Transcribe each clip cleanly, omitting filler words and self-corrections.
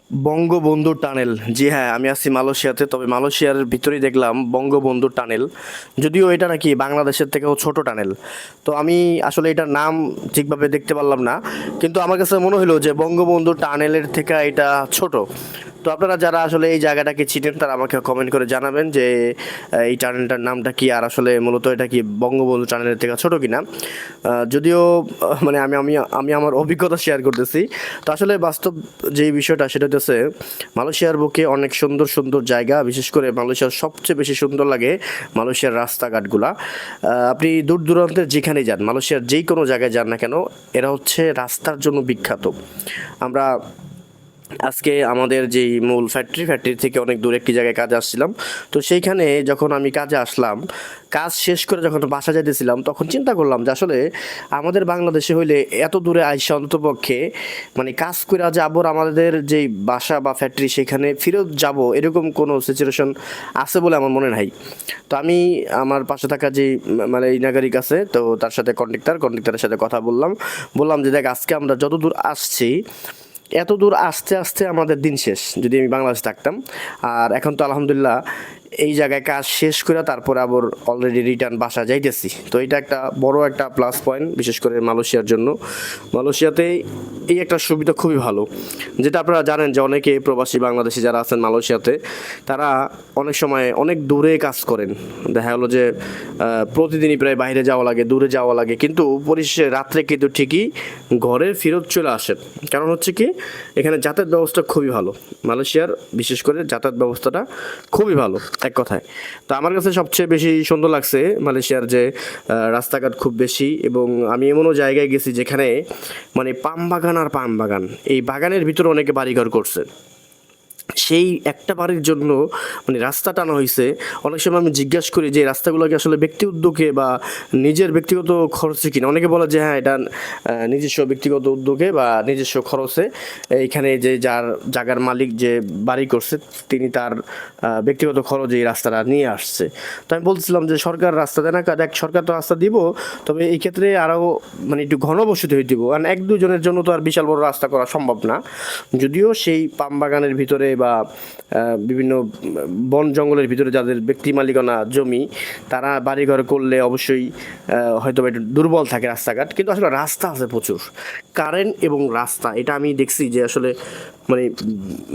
Bangabandhu tunnel, জি হ্যাঁ, আমি আছি মালয়েশিয়াতে। তবে মালয়েশিয়ার ভিতরেই দেখলাম বঙ্গবন্ধু টানেল। যদিও এটা নাকি বাংলাদেশের থেকেও ছোট টানেল। তো আমি আসলে এটার নাম ঠিকভাবে দেখতে পারলাম না, কিন্তু আমার কাছে মনে হলো যে বঙ্গবন্ধু টানেলের থেকে এটা ছোট। তো আপনারা যারা আসলে এই জায়গাটাকে চিনেন তারা আমাকে কমেন্ট করে জানাবেন যে এই টানেলটার নামটা কি, আর আসলে মূলত এটা কি বঙ্গবন্ধু টানেলের থেকে ছোট কিনা। যদিও মানে আমি আমার অভিজ্ঞতা শেয়ার করতেছি। তো আসলে বাস্তব যে বিষয়টা সেটা হচ্ছে মালয়েশিয়ার বুকে অনেক সুন্দর সুন্দর জায়গা, বিশেষ করে মালয়েশিয়ার সবচেয়ে বেশি সুন্দর লাগে মালয়েশিয়ার রাস্তাঘাটগুলা। আপনি দূর দূরান্তের যেখানেই যান, মালয়েশিয়ার যেই কোনো জায়গায় যান না কেন, এরা হচ্ছে রাস্তার জন্য বিখ্যাত। আমরা আজকে আমাদের যেই মূল ফ্যাক্টরি থেকে অনেক দূরে একটি জায়গায় কাজে আসছিলাম। তো সেইখানে যখন আমি কাজে আসলাম, কাজ শেষ করে যখন বাসা যাইতেছিলাম, তখন চিন্তা করলাম যে আসলে আমাদের বাংলাদেশে হইলে এত দূরে আইসা অন্ততপক্ষে মানে কাজ করে যাবো, আমাদের যেই বাসা বা ফ্যাক্টরি সেখানে ফেরত যাব, এরকম কোনো সিচুয়েশন আছে বলে আমার মনে নাই। তো আমি আমার পাশে থাকা যে মানে এই নাগরিক আছে, তো তার সাথে কন্ট্রাক্টরের সাথে কথা বললাম। বললাম যে দেখ, আজকে আমরা যত দূর আসছি, এত দূর আসতে আসতে আমাদের দিন শেষ যদি আমি বাংলাদেশে থাকতাম। আর এখন তো আলহামদুলিল্লাহ এই জায়গায় কাজ শেষ করে তারপরে আবার অলরেডি রিটার্ন বাসা যাইতেছি। তো এটা একটা বড় একটা প্লাস পয়েন্ট, বিশেষ করে মালয়েশিয়ার জন্য। মালয়েশিয়াতে এই একটা সুবিধা খুবই ভালো, যেটা আপনারা জানেন যে অনেকে প্রবাসী বাংলাদেশি যারা আছেন মালয়েশিয়াতে, তারা অনেক সময় অনেক দূরে কাজ করেন। দেখা গেলো যে প্রতিদিনই প্রায় বাইরে যাওয়া লাগে, দূরে যাওয়া লাগে, কিন্তু পরিশেষে রাত্রে কিন্তু ঠিকই ঘরে ফেরত চলে আসেন। কারণ হচ্ছে কি, এখানে যাতায়াত ব্যবস্থা খুবই ভালো। মালয়েশিয়ার বিশেষ করে যাতায়াত ব্যবস্থাটা খুবই ভালো, এক কথায়। তো আমার কাছে সবচেয়ে বেশি সুন্দর লাগছে মালয়েশিয়ার যে রাস্তাঘাট খুব বেশি, এবং আমি এমনও জায়গায় গেছি যেখানে মানে পাম বাগান আর পাম বাগান, এই বাগানের ভিতরে অনেকে বাড়িঘর করছে। সেই একটা বাড়ির জন্য মানে রাস্তা টানা হয়েছে। অনেক সময় আমি জিজ্ঞাসা করি যে এই রাস্তাগুলোকে আসলে ব্যক্তি উদ্যোগে বা নিজের ব্যক্তিগত খরচে কিনা। অনেকে বলে যে হ্যাঁ, এটা নিজস্ব ব্যক্তিগত উদ্যোগে বা নিজস্ব খরচে এইখানে যে যার জায়গার মালিক যে বাড়ি করছে তিনি তার ব্যক্তিগত খরচে এই রাস্তাটা নিয়ে আসছে। তো আমি বলছিলাম যে সরকার রাস্তা দেয় না, দেখ সরকার তো রাস্তা দিব, তবে এই ক্ষেত্রে আরও মানে একটু ঘনবসতি হয়ে দিব, কারণ এক দুজনের জন্য তো আর বিশাল বড় রাস্তা করা সম্ভব না। যদিও সেই পাম বাগানের ভিতরে বা বিভিন্ন বন জঙ্গলের ভিতরে যাদের ব্যক্তি মালিকানা জমি, তারা বাড়িঘর করলে অবশ্যই হয়তো একটু দুর্বল থাকে রাস্তাঘাট, কিন্তু আসলে রাস্তা আছে প্রচুর। কারেন্ট এবং রাস্তা এটা আমি দেখছি যে আসলে মানে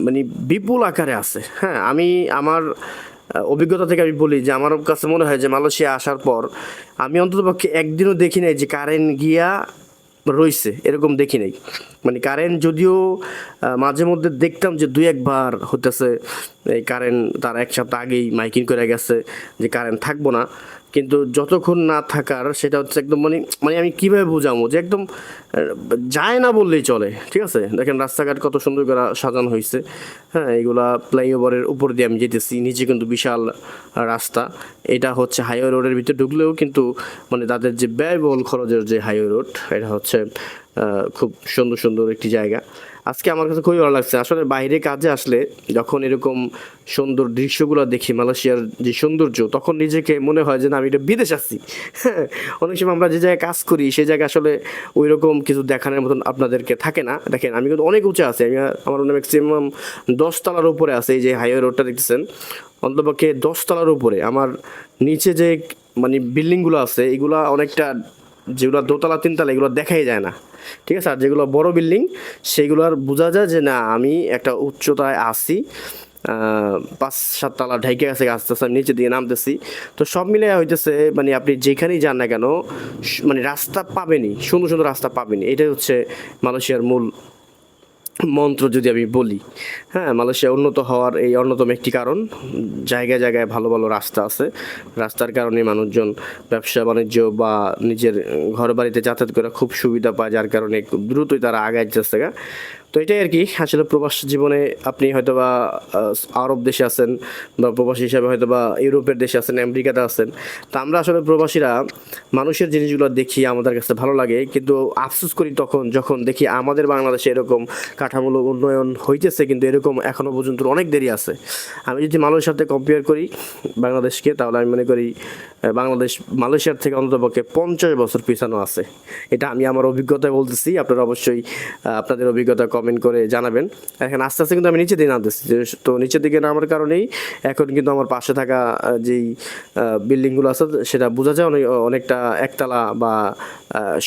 মানে বিপুল আকারে আছে। হ্যাঁ, আমি আমার অভিজ্ঞতা থেকে আমি বলি যে আমার কাছে মনে হয় যে মালয়েশিয়া আসার পর আমি অন্ততপক্ষে একদিনও দেখি নাই যে কারেন্ট গিয়া রইছে, এরকম দেখি নাই। মানে কারেন্ট যদিও মাঝে মধ্যে দেখতাম যে দুই একবার হতেছে এই কারেন্ট তার এক সপ্তাহ আগেই মাইকিং করে গেছে যে কারেন্ট থাকবো না, কিন্তু যতক্ষণ না থাকার সেটা হচ্ছে একদম মানে মানে আমি কিভাবে বোঝাবো যে একদম যায় না বললেই চলে। ঠিক আছে, দেখেন রাস্তাঘাট কত সুন্দর করে সাজানো হয়েছে। হ্যাঁ, এগুলা ফ্লাইওভারের উপর দিয়ে আমি যেতেছি, নিচে কিন্তু বিশাল রাস্তা। এটা হচ্ছে হাইওয়ে রোডের ভিতরে ঢুকলেও কিন্তু মানে তাদের যে ব্যয়বহুল খরচের যে হাইওয়ে রোড, এটা হচ্ছে খুব সুন্দর সুন্দর একটি জায়গা। আজকে আমার কাছে খুবই ভালো লাগছে আসলে বাইরে কাজে আসলে, যখন এরকম সুন্দর দৃশ্যগুলো দেখি মালয়েশিয়ার যে সৌন্দর্য, তখন নিজেকে মনে হয় যে না, আমি এটা বিদেশ আছি। হ্যাঁ, অনেক সময় আমরা যে জায়গায় কাজ করি সেই জায়গায় আসলে ওই রকম কিছু দেখানোর মতন আপনাদেরকে থাকে না। দেখেন আমি কিন্তু অনেক উঁচা আছি, আমি আমার মনে ম্যাক্সিমাম 10 তলার উপরে আছে। এই যে হাইওয়ে রোডটা দেখতেছেন, অন্তপক্ষে 10 তলার উপরে। আমার নিচে যে মানে বিল্ডিংগুলো আছে এগুলা অনেকটা, যেগুলো দোতলা তিনতলা এগুলো দেখাই যায় না। ঠিক আছে, আর যেগুলো বড় বিল্ডিং সেইগুলো আর বোঝা যায় যে না, আমি একটা উচ্চতায় আছি। 5-7 তলা ঢাইকে গেছে, আস্তে আস্তে নিচে দিয়ে নামতেছি। তো সব মিলে হইতেছে মানে আপনি যেখানেই যান না কেন মানে রাস্তা পাবেনই, সুন্দর সুন্দর রাস্তা পাবেনই। এটাই হচ্ছে মালয়েশিয়ার মূল মন্ত্র যদি আমি বলি। হ্যাঁ, মালয়েশিয়া উন্নত হওয়ার এই অন্যতম একটি কারণ, জায়গায় জায়গায় ভালো ভালো রাস্তা আছে। রাস্তার কারণে মানুষজন ব্যবসা বাণিজ্য বা নিজের ঘর বাড়িতে যাতায়াত করে খুব সুবিধা পায়, যার কারণে খুব দ্রুতই তারা আগায় যাচ্ছে। তো এটাই আর কি। আসলে প্রবাস জীবনে আপনি হয়তো বা আরব দেশে আছেন, বা প্রবাসী হিসাবে হয়তো বা ইউরোপের দেশে আছেন, আমেরিকাতে আছেন। তো আমরা আসলে প্রবাসীরা মানুষের জিনিসগুলো দেখি, আমাদের কাছে ভালো লাগে, কিন্তু আফসোস করি তখন যখন দেখি আমাদের বাংলাদেশে এরকম কাঠামোগত উন্নয়ন হইতেছে, কিন্তু এরকম এখনও পর্যন্ত অনেক দেরি আছে। আমি যদি মালয়েশিয়ার সাথে কম্পেয়ার করি বাংলাদেশকে, তাহলে আমি মনে করি বাংলাদেশ মালয়েশিয়ার থেকে অন্ততপক্ষে 50 বছর পিছানো আছে। এটা আমি আমার অভিজ্ঞতায় বলতেছি, আপনারা অবশ্যই আপনাদের অভিজ্ঞতা কমেন্ট করে জানাবেন। এখন আস্তে আস্তে কিন্তু আমি নিচের দিকে নামতেছি, তো নিচের দিকে নামার কারণেই এখন কিন্তু আমার পাশে থাকা যেই বিল্ডিংগুলো আছে সেটা বোঝা যায় অনেকটা একতলা বা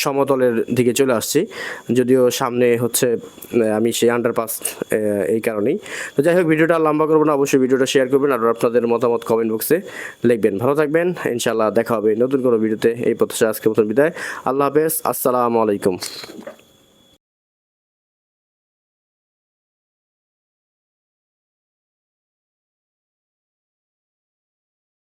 সমতলের দিকে চলে আসছি, যদিও সামনে হচ্ছে আমি সেই আন্ডারপাস, এই কারণেই। তো যাই হোক, ভিডিওটা লম্বা করবো না, অবশ্যই ভিডিওটা শেয়ার করবেন আর আপনাদের মতামত কমেন্ট বক্সে লিখবেন। ভালো থাকবেন, ইনশাল্লাহ দেখা হবে নতুন কোনো ভিডিওতে। এই প্রত্যাশা আজকের মতন বিদায়। আল্লাহ হাফেজ, আসসালামু আলাইকুম।